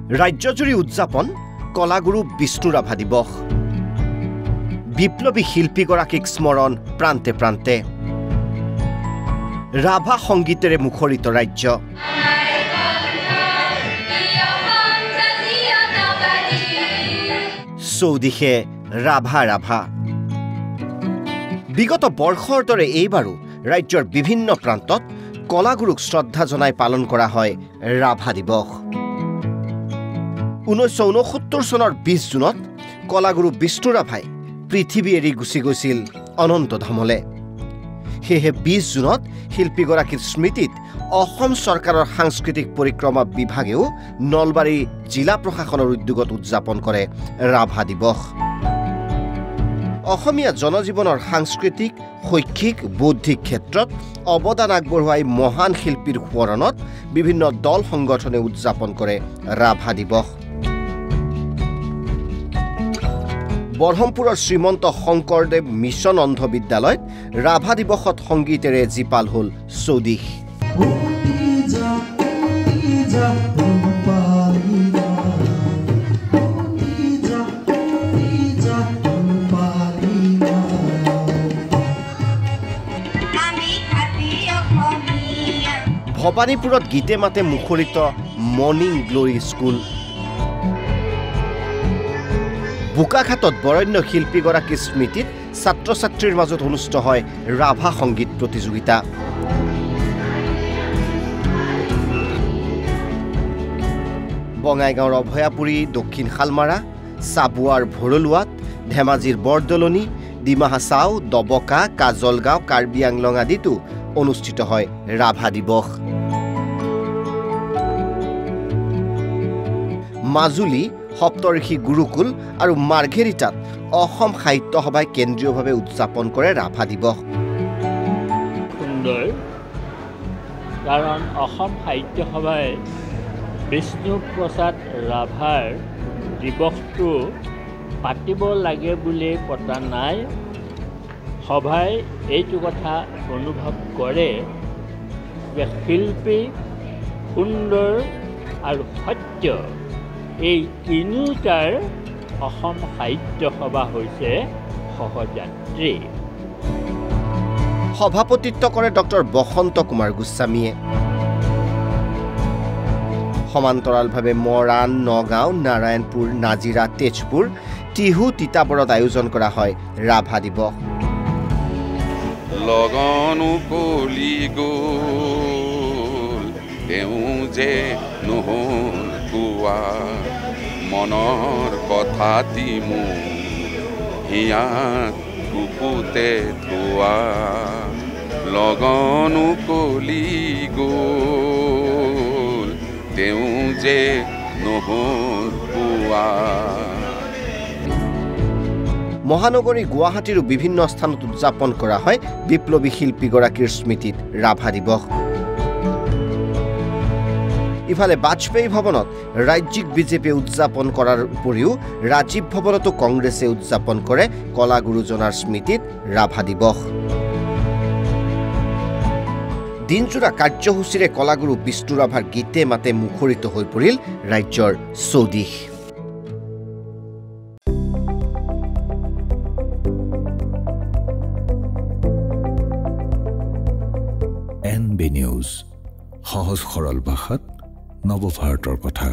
ৰাজ্যজুৰি উদযাপন কলাগুৰু বিষ্ণু ৰাভা দিৱস। বিপ্লৱী শিল্পীগৰাকীক স্মৰণ প্ৰান্তে প্ৰান্তে। ৰাভা সংগীতেৰে মুখৰিত ৰাজ্য। চৌদিশে ৰাভা ৰাভা। বিগত বৰ্ষৰ দৰে এইবাৰো ৰাজ্যৰ বিভিন্ন প্ৰান্তত কলাগুৰুক শ্ৰদ্ধা জনাই পালন কৰা হয় ৰাভা দিৱস। 1969 চনৰ 20 জুনত কলাগুৰু বিষ্ণু ৰাভাই পৃথিৱী এৰি গুচি গৈছিল অনন্ত ধামলে। সেয়েহে 20 জুনত শিল্পীগৰাকীৰ স্মৃতিত অসম চৰকাৰৰ সাংস্কৃতিক পৰিক্ৰমা বিভাগেও নলবাৰী জিলা প্ৰশাসনৰ উদ্যোগত উদযাপন কৰে ৰাভা দিৱস। অসমীয়া জনজীৱনৰ সাংস্কৃতিক, শৈক্ষিক, বৌদ্ধিক ক্ষেত্ৰত অৱদান আগবঢ়োৱা মহান শিল্পীৰ সোঁৱৰণত বিভিন্ন দল সংগঠনে উদযাপন কৰে ৰাভা দিৱস। বৰহমপুৰৰ শ্ৰীমন্ত শংকৰদেৱ মিছন অন্ধ বিদ্যালয়ত ৰাভা দিৱসত সংগীতেৰে জীপাল হ'ল চৌদিশ। ভবানীপুৰত গীতে মাতে মুখৰিত মৰ্ণিং গ্লৰী স্কুল। বোকাখাটত বৰেণ্য শিল্পীগৰাকীৰ স্মৃতিত ছাত্ৰ ছাত্ৰীৰ মাজত অনুষ্ঠিত হয় ৰাভা সংগীত প্ৰতিযোগিতা। বঙাইগাঁৱৰ অভয়াপুৰী, দক্ষিণ শালমাৰা, চাবুৱাৰ ভৰলুৱাত, ধেমাজিৰ বৰদলনি, ডিমা হাছাও, দবকা, কাজলগাঁও, কাৰ্বি আংলং আদিতো অনুষ্ঠিত হয় ৰাভা দিৱস। মাজুলী, সপ্তঋষি গুৰুকুল আৰু মাৰ্ঘেৰিটাত অসম সাহিত্য সভাই কেন্দ্ৰীয়ভাৱে উদযাপন কৰে ৰাভা দিৱস। সুন্দৰ, কাৰণ অসম সাহিত্য সভাই বিষ্ণুপ্ৰসাদ ৰাভাৰ দিৱসটো পাতিব লাগে বুলি পতা নাই। সভাই এইটো কথা অনুভৱ কৰে যে শিল্পী, সুন্দৰ আৰু সত্য এই তিনিওটাৰ অসম সাহিত্য সভা হৈছে সহযাত্ৰী। সভাপতিত্ব কৰে ডক্টৰ বসন্ত কুমাৰ গোস্বামীয়ে। সমান্তৰালভাৱে মৰাণ, নগাঁও, নাৰায়ণপুৰ, নাজিৰা, তেজপুৰ, টিহু, তিতাবৰত আয়োজন কৰা হয় ৰাভা দিৱস। লগনো কলি গ'ল তেওঁ যে নহ'ল কোৱা, মনৰ কথাটি মোৰ হিয়াত বুকুতে থোৱা। লগনো কলি গ'ল তেওঁ যে নহ'ল কোৱা। মহানগৰী গুৱাহাটীৰো বিভিন্ন স্থানত উদযাপন কৰা হয় বিপ্লৱী শিল্পীগৰাকীৰ স্মৃতিত ৰাভা দিৱস। ইফালে বাজপেয়ী ভৱনত ৰাজ্যিক বিজেপিয়ে উদযাপন কৰাৰ উপৰিও ৰাজীৱ ভৱনতো কংগ্ৰেছে উদযাপন কৰে কলাগুৰুজনাৰ স্মৃতিত ৰাভা দিৱস। দিনজোৰা কাৰ্যসূচীৰে কলাগুৰু বিষ্ণু ৰাভাৰ গীতে মাতে মুখৰিত হৈ পৰিল ৰাজ্যৰ চৌদিশ। NB নিউজ, সহজ সৰল ভাষাত নৱভাৰতৰ কথা।